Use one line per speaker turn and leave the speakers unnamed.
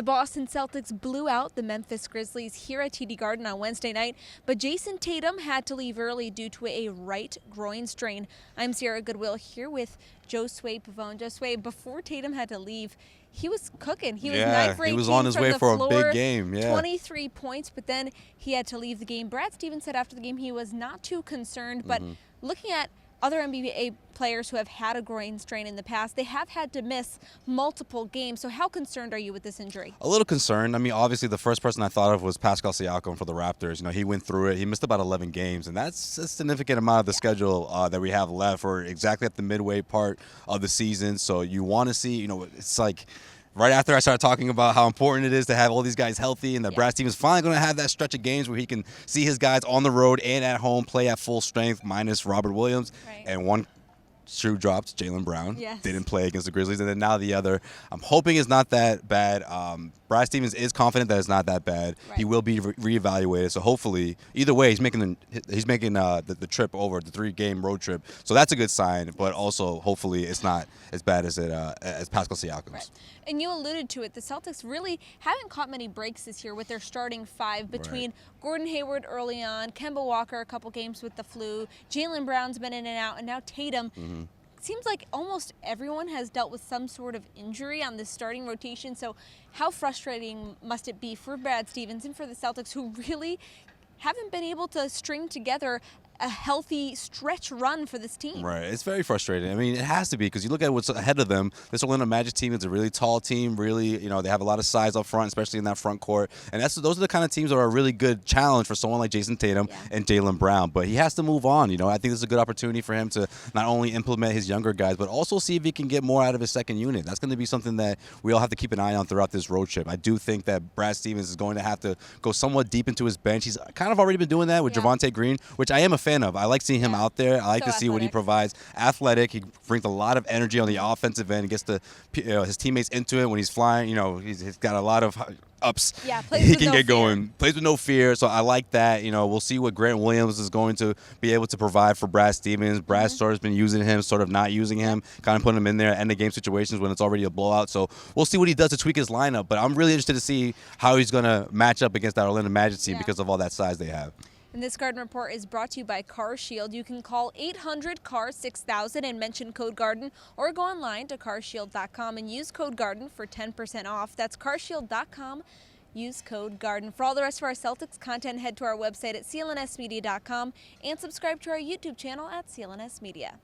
The Boston Celtics blew out the Memphis Grizzlies here at TD Garden on Wednesday night, but Jayson Tatum had to leave early due to a right groin strain. I'm Sierra Goodwill here with Josue Pavon. Josue, before Tatum had to leave, he was cooking. He was 9 for 18
he was on his way for a big game.
23 points, but then he had to leave the game. Brad Stevens said after the game he was not too concerned, but looking at other NBA players who have had a groin strain in the past, they have had to miss multiple games. So how concerned are you with this injury?
A little concerned. I mean, obviously the first person I thought of was Pascal Siakam for the Raptors. You know, he went through it. He missed about 11 games, and that's a significant amount of the schedule that we have left. We're exactly at the midway part of the season, so you want to see, you know, it's like right after I started talking about how important it is to have all these guys healthy and that Brad Stevens is finally going to have that stretch of games where he can see his guys on the road and at home play at full strength minus Robert Williams. And one shoe dropped, Jaylen Brown. Didn't play against the Grizzlies. And then now the other. I'm hoping it's not that bad. Brad Stevens is confident that it's not that bad. He will be reevaluated. So hopefully, either way, he's making the trip over, the 3-game road trip. So that's a good sign. But also, hopefully, it's not as bad as as Pascal Siakam's.
And you alluded to it. The Celtics really haven't caught many breaks this year with their starting 5 between Gordon Hayward early on, Kemba Walker a couple games with the flu, Jaylen Brown's been in and out, and now Tatum. It seems like almost everyone has dealt with some sort of injury on this starting rotation. So how frustrating must it be for Brad Stevens and for the Celtics, who really haven't been able to string together a healthy stretch run for this team?
Right. It's very frustrating. I mean, it has to be, because you look at what's ahead of them. This Orlando Magic team is a really tall team. Really, you know, they have a lot of size up front, especially in that front court. And those are the kind of teams that are a really good challenge for someone like Jayson Tatum and Jaylen Brown. But he has to move on. You know, I think this is a good opportunity for him to not only implement his younger guys, but also see if he can get more out of his second unit. That's going to be something that we all have to keep an eye on throughout this road trip. I do think that Brad Stevens is going to have to go somewhat deep into his bench. He's kind of already been doing that with Javonte Green, which I am a fan of. I like seeing him out there. I like to see what he provides. Athletic. He brings a lot of energy on the offensive end. He gets his teammates into it when he's flying. You know, he's got a lot of ups. He can get going. Plays with no fear. So I like that. You know, we'll see what Grant Williams is going to be able to provide for Brad Stevens. Brad sort of has been using him, sort of not using him, kind of putting him in there end of game situations when it's already a blowout. So we'll see what he does to tweak his lineup. But I'm really interested to see how he's going to match up against that Orlando Magic team because of all that size they have.
And this Garden Report is brought to you by Car Shield. You can call 800-CAR-6000 and mention code GARDEN, or go online to carshield.com and use code GARDEN for 10% off. That's carshield.com. Use code GARDEN. For all the rest of our Celtics content, head to our website at clnsmedia.com and subscribe to our YouTube channel at CLNS Media.